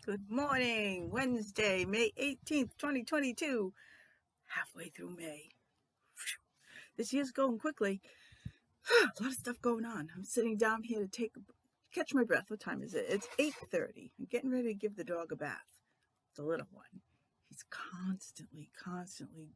Good morning, Wednesday, May 18th, 2022. Halfway through May. This year's going quickly. A lot of stuff going on. I'm sitting down here to catch my breath. What time is it? It's 8:30. I'm getting ready to give the dog a bath. The little one. He's constantly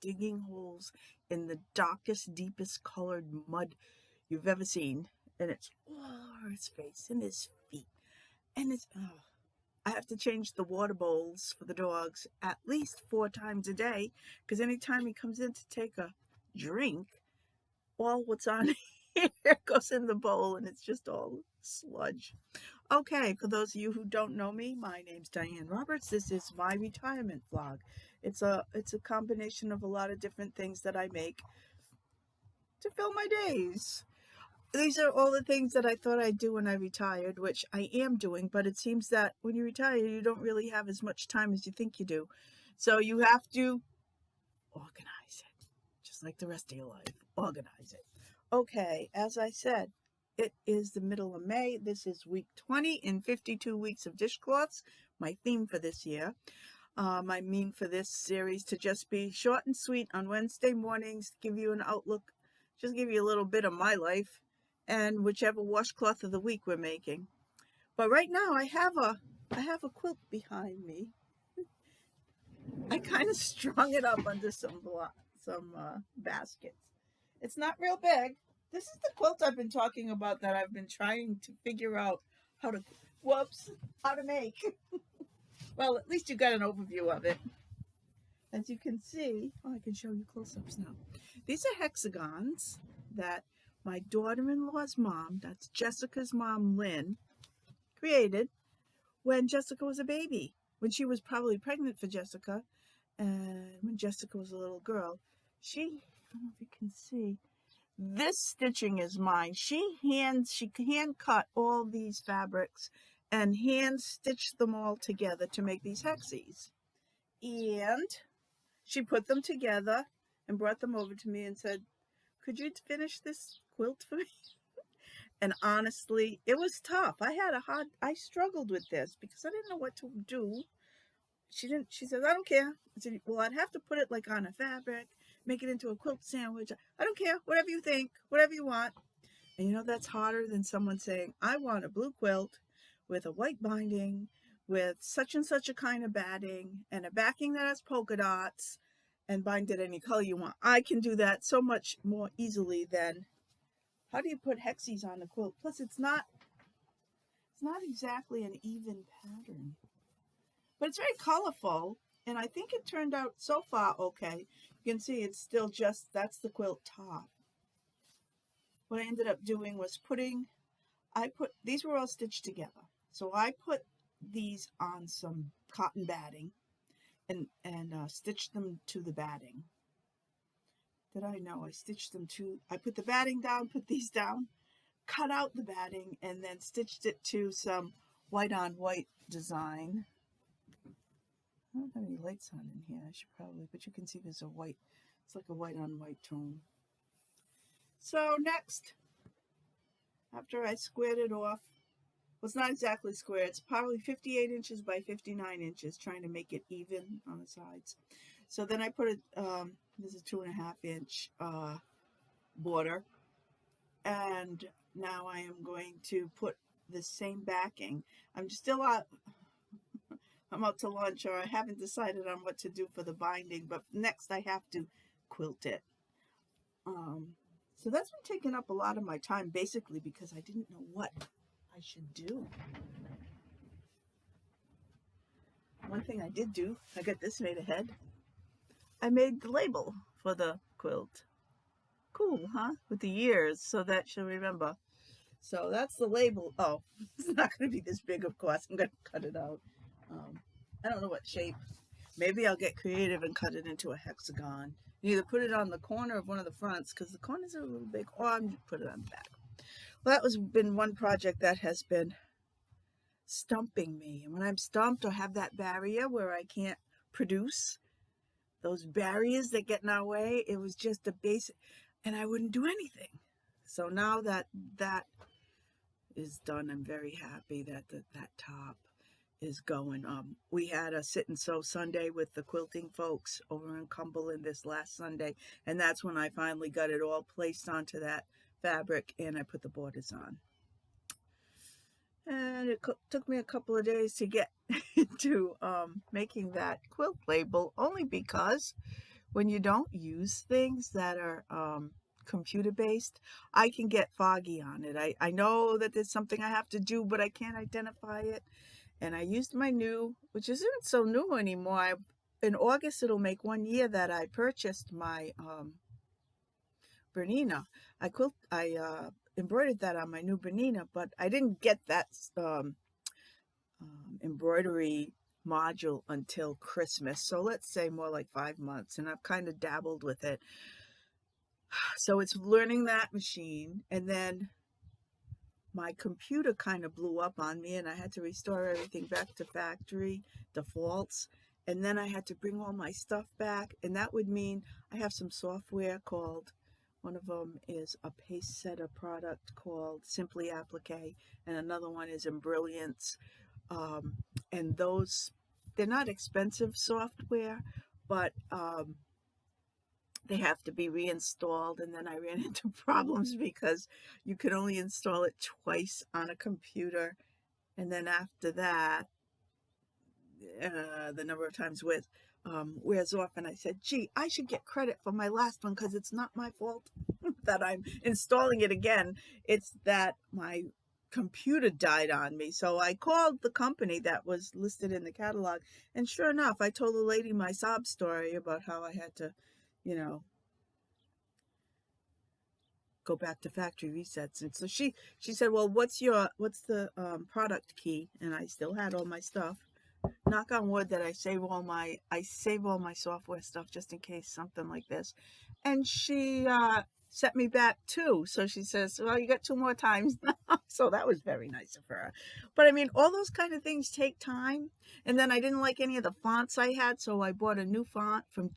digging holes in the darkest, deepest colored mud you've ever seen. And it's all over his face and his feet. And I have to change the water bowls for the dogs at least 4 times a day, because anytime he comes in to take a drink, all what's on here goes in the bowl and it's just all sludge. Okay, for those of you who don't know me, my name's Diane Roberts. This is my retirement vlog. It's a combination of a lot of different things that I make to fill my days. These are all the things that I thought I'd do when I retired, which I am doing, but it seems that when you retire, you don't really have as much time as you think you do. So you have to organize it, just like the rest of your life. Organize it. Okay, as I said, it is the middle of May. This is week 20 in 52 weeks of dishcloths, my theme for this year. I mean for this series to just be short and sweet on Wednesday mornings, give you an outlook, just give you a little bit of my life, and whichever washcloth of the week we're making. But right now I have a quilt behind me. I kind of strung it up under some baskets. It's not real big. This is the quilt I've been talking about that I've been trying to figure out how to make. Well, at least you got an overview of it. As you can see, I can show you close-ups now. These are hexagons that my daughter-in-law's mom, that's Jessica's mom, Lynn, created when Jessica was a baby, when she was probably pregnant for Jessica, and when Jessica was a little girl. I don't know if you can see, this stitching is mine. She hand cut all these fabrics and hand stitched them all together to make these hexies. And she put them together and brought them over to me and said, "Could you finish this quilt for me?" And honestly, it was tough. I struggled with this because I didn't know what to do. She said, "I don't care." I said, "Well, I'd have to put it like on a fabric, make it into a quilt sandwich. I don't care, whatever you think, whatever you want." And you know, that's harder than someone saying, "I want a blue quilt with a white binding, with such and such a kind of batting, and a backing that has polka dots, and bind it any color you want." I can do that so much more easily than how do you put hexies on a quilt? Plus, it's not exactly an even pattern, but it's very colorful, and I think it turned out so far okay. You can see it's still just, that's the quilt top. What I ended up doing was these were all stitched together. So I put these on some cotton batting and stitched them to the batting. I put the batting down, put these down, cut out the batting, and then stitched it to some white on white design. I don't have any lights on in here. I should probably, but you can see there's it's like a white on white tone. So next, after I squared it off, well, it's not exactly square. It's probably 58 inches by 59 inches, trying to make it even on the sides. So then I put this is 2.5 inch border, and now I am going to put the same backing. I'm out to lunch, or I haven't decided on what to do for the binding, but next I have to quilt it. So that's been taking up a lot of my time, basically because I didn't know what I should do. One thing I did do, I got this made ahead. I made the label for the quilt. Cool, huh? With the years, so that she'll remember. So that's the label. Oh, it's not going to be this big, of course. I'm going to cut it out. I don't know what shape. Maybe I'll get creative and cut it into a hexagon. Either put it on the corner of one of the fronts, because the corners are a little big, or I'm just put it on the back. Well, that has been one project that has been stumping me. And when I'm stumped or have that barrier where I can't produce, those barriers that get in our way, it was just a basic, and I wouldn't do anything. So now that is done, I'm very happy that that top is going. We had a sit and sew Sunday with the quilting folks over in Cumberland this last Sunday, and that's when I finally got it all placed onto that fabric and I put the borders on. And it took me a couple of days to get into making that quilt label, only because when you don't use things that are computer based, I can get foggy on it. I know that there's something I have to do, but I can't identify it. And I used my new, which isn't so new anymore. In August, it'll make 1 year that I purchased my Bernina. I embroidered that on my new Bernina, but I didn't get that embroidery module until Christmas. So let's say more like 5 months, and I've kind of dabbled with it. So it's learning that machine, and then my computer kind of blew up on me and I had to restore everything back to factory defaults. And then I had to bring all my stuff back. And that would mean I have some software called, one of them is a paste setter product called Simply Applique. And another one is Embrilliance. And those, they're not expensive software, but they have to be reinstalled. And then I ran into problems because you could only install it twice on a computer. And then after that, the number of times wears off. And I said, gee, I should get credit for my last one because it's not my fault that I'm installing it again. It's that my computer died on me. So I called the company that was listed in the catalog. And sure enough, I told the lady my sob story about how I had to, go back to factory resets. And so she said, well, what's the product key? And I still had all my stuff. Knock on wood that I save all my software stuff just in case something like this. And she set me back 2. So she says, well, you got 2 more times now. So that was very nice of her. But I mean, all those kind of things take time. And then I didn't like any of the fonts I had, so I bought a new font from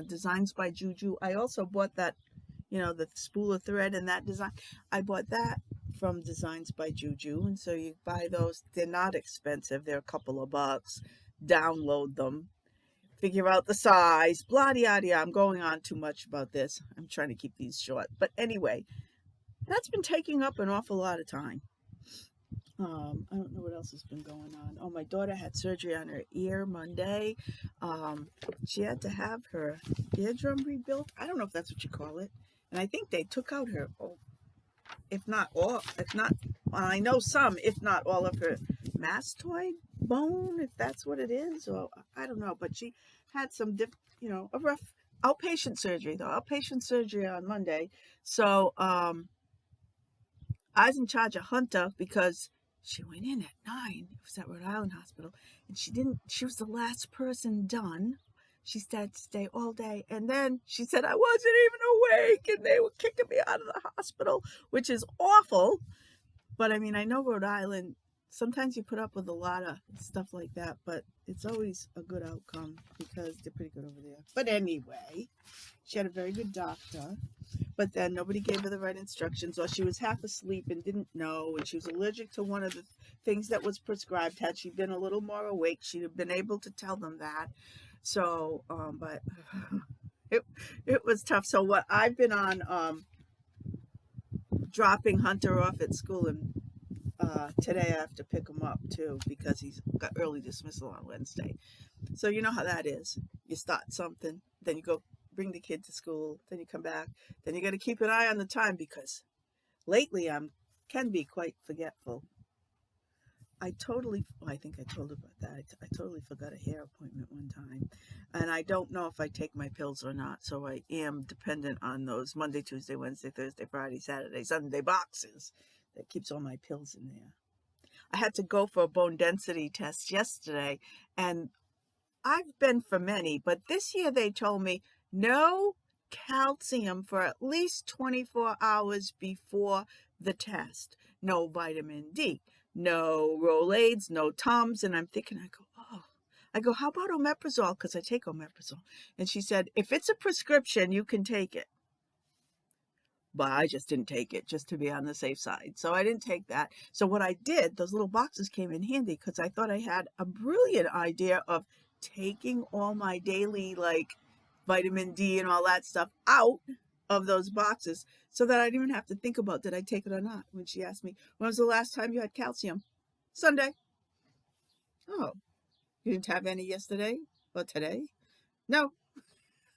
Designs by Juju. I also bought that, the spool of thread and that design. I bought that from Designs by Juju. And so you buy those. They're not expensive. They're a couple of bucks. Download them. Figure out the size. Blah, yada, yada. I'm going on too much about this. I'm trying to keep these short. But anyway, that's been taking up an awful lot of time. I don't know what else has been going on. Oh, my daughter had surgery on her ear Monday. She had to have her eardrum rebuilt. I don't know if that's what you call it. And I think they took out her, I know some, if not all of her mastoid bone, if that's what it is, or I don't know. But she had some, a rough outpatient surgery on Monday. So I was in charge of Hunter because she went in at 9. It was at Rhode Island Hospital, and she was the last person done. She had to stay all day. And then she said, I wasn't even awake and they were kicking me out of the hospital, which is awful. But I mean, I know Rhode Island, sometimes you put up with a lot of stuff like that, but it's always a good outcome because they're pretty good over there. But anyway, she had a very good doctor, but then nobody gave her the right instructions, or she was half asleep and didn't know, and she was allergic to one of the things that was prescribed. Had she been a little more awake, she'd have been able to tell them that. So, but it was tough. So what I've been on, dropping Hunter off at school, and today I have to pick him up too because he's got early dismissal on Wednesday. So you know how that is. You start something, then you go bring the kid to school, then you come back, then you got to keep an eye on the time because lately can be quite forgetful. I think I told about that. I totally forgot a hair appointment one time. And I don't know if I take my pills or not. So I am dependent on those Monday, Tuesday, Wednesday, Thursday, Friday, Saturday, Sunday boxes that keeps all my pills in there. I had to go for a bone density test yesterday. And I've been for many, but this year they told me no calcium for at least 24 hours before the test. No vitamin D. No Rolaids, no Tums. And I'm thinking, I go, how about omeprazole? Because I take omeprazole. And she said, if it's a prescription, you can take it. but I just didn't take it just to be on the safe side. So I didn't take that. So what I did, those little boxes came in handy because I thought I had a brilliant idea of taking all my daily like vitamin D and all that stuff out of those boxes so that I didn't even have to think about did I take it or not. When she asked me, when was the last time you had calcium? Sunday. Oh, you didn't have any yesterday or today? No.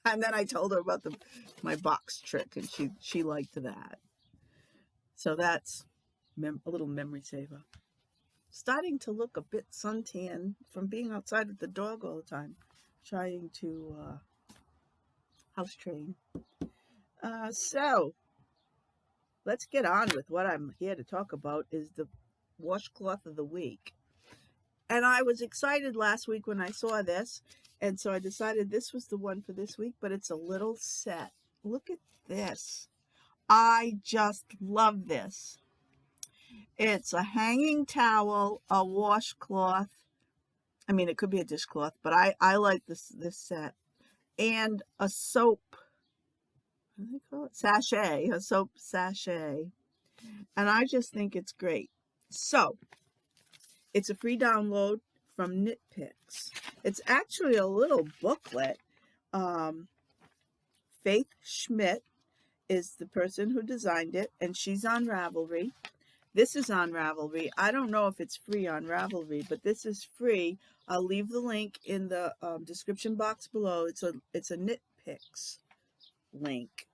And then I told her about my box trick, and she liked that. So that's a little memory saver. Starting to look a bit suntan from being outside with the dog all the time, trying to house train. So let's get on with what I'm here to talk about is the washcloth of the week. And I was excited last week when I saw this, and so I decided this was the one for this week, but it's a little set. Look at this. I just love this. It's a hanging towel, a washcloth. I mean, it could be a dishcloth, but I like this set. And a soap, what do they call it? Sachet, a soap sachet. And I just think it's great. So, it's a free download from Knit Picks. It's actually a little booklet. Faith Schmidt is the person who designed it, and she's on Ravelry. This is on Ravelry. I don't know if it's free on Ravelry, but this is free. I'll leave the link in the description box below. It's a Knit Picks link.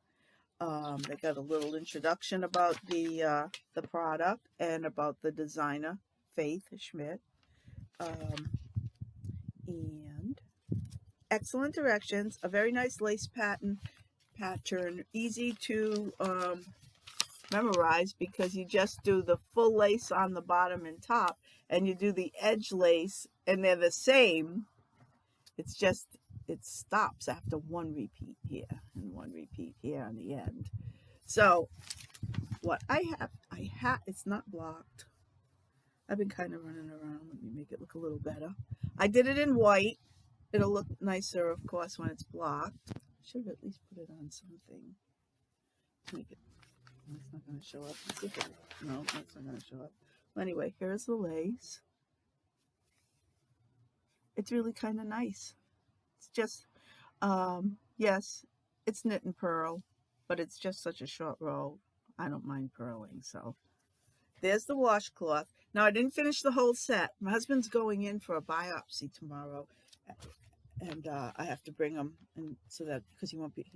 They got a little introduction about the product and about the designer, Faith Schmidt. And excellent directions, a very nice lace pattern, easy to memorize because you just do the full lace on the bottom and top, and you do the edge lace, and they're the same. It's just, it stops after one repeat here and one repeat here on the end. So what I have, it's not blocked. I've been kind of running around. Let me make it look a little better. I did it in white. It'll look nicer, of course, when it's blocked. Should have at least put it on something. Make it. It's not going to show up. No, that's not going to show up. Well, anyway, here's the lace. It's really kind of nice. It's just, yes, it's knit and purl, but it's just such a short row. I don't mind purling, so. There's the washcloth. Now, I didn't finish the whole set. My husband's going in for a biopsy tomorrow, and I have to bring him, and so that, because he won't be,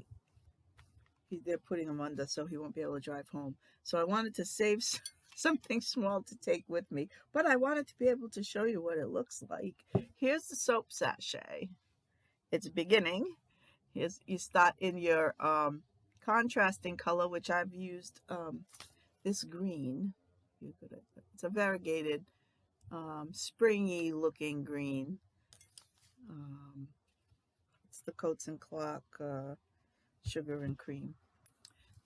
they're putting him under, so he won't be able to drive home. So I wanted to save something small to take with me, but I wanted to be able to show you what it looks like. Here's the soap sachet. It's beginning. Here's, you start in your contrasting color, which I've used this green. It's a variegated, springy looking green. It's the Coats and Clock sugar and cream.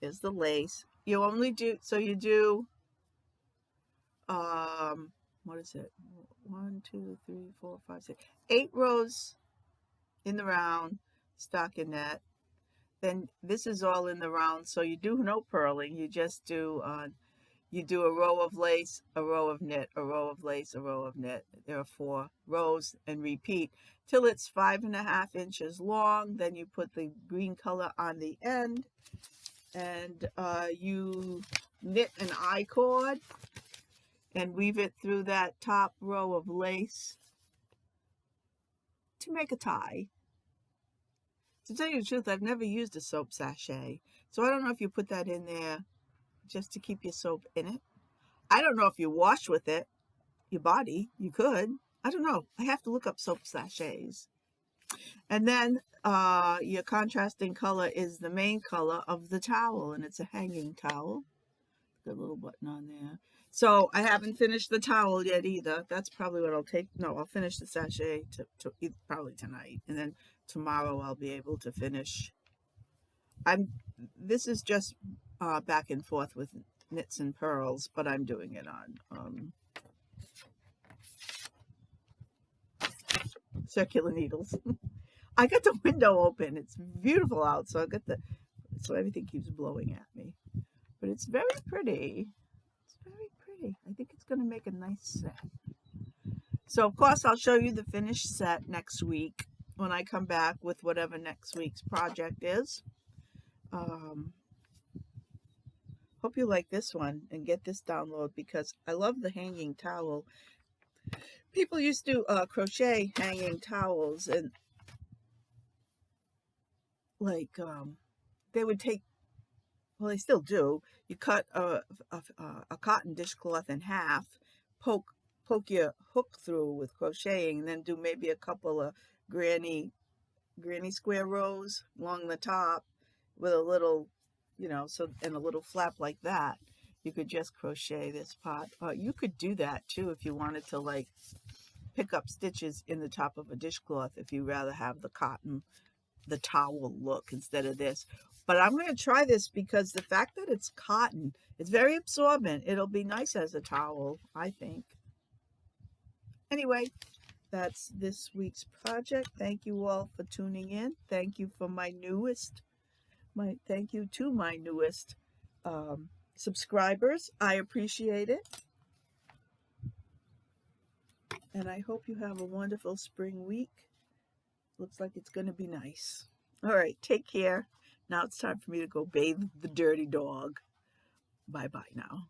There's the lace. You only do, so you do, what is it? 1, 2, 3, 4, 5, 6, 8 rows in the round, stockinette. Then this is all in the round, so you do no purling. You just do, you do a row of lace, a row of knit, a row of lace, a row of knit. There are 4 rows, and repeat till it's 5.5 inches long. Then you put the green color on the end, and you knit an I-cord and weave it through that top row of lace to make a tie. To tell you the truth, I've never used a soap sachet, so I don't know if you put that in there just to keep your soap in it. I don't know if you wash with it, your body. You could. I don't know. I have to look up soap sachets. And then your contrasting color is the main color of the towel, and it's a hanging towel. Got a little button on there. So I haven't finished the towel yet either. That's probably what I'll take. No, I'll finish the sachet probably tonight, and then tomorrow I'll be able to finish. This is just back and forth with knits and purls, but I'm doing it on circular needles. I got the window open. It's beautiful out, so I got so everything keeps blowing at me. but it's very pretty. It's very pretty. I think it's going to make a nice set. So, of course, I'll show you the finished set next week when I come back with whatever next week's project is. Hope you like this one and get this download because I love the hanging towel. People used to crochet hanging towels, and like they would take, well, they still do. You cut a cotton dishcloth in half, poke your hook through with crocheting, and then do maybe a couple of granny square rows along the top with a little, so, and a little flap like that. You could just crochet this part. You could do that too if you wanted to, like, pick up stitches in the top of a dishcloth if you rather have the towel look instead of this. But I'm going to try this because the fact that it's cotton, it's very absorbent. It'll be nice as a towel, I think. Anyway, that's this week's project. Thank you all for tuning in. Thank you for thank you to my newest subscribers. I appreciate it. And I hope you have a wonderful spring week. Looks like it's going to be nice. All right, take care. Now it's time for me to go bathe the dirty dog. Bye-bye now.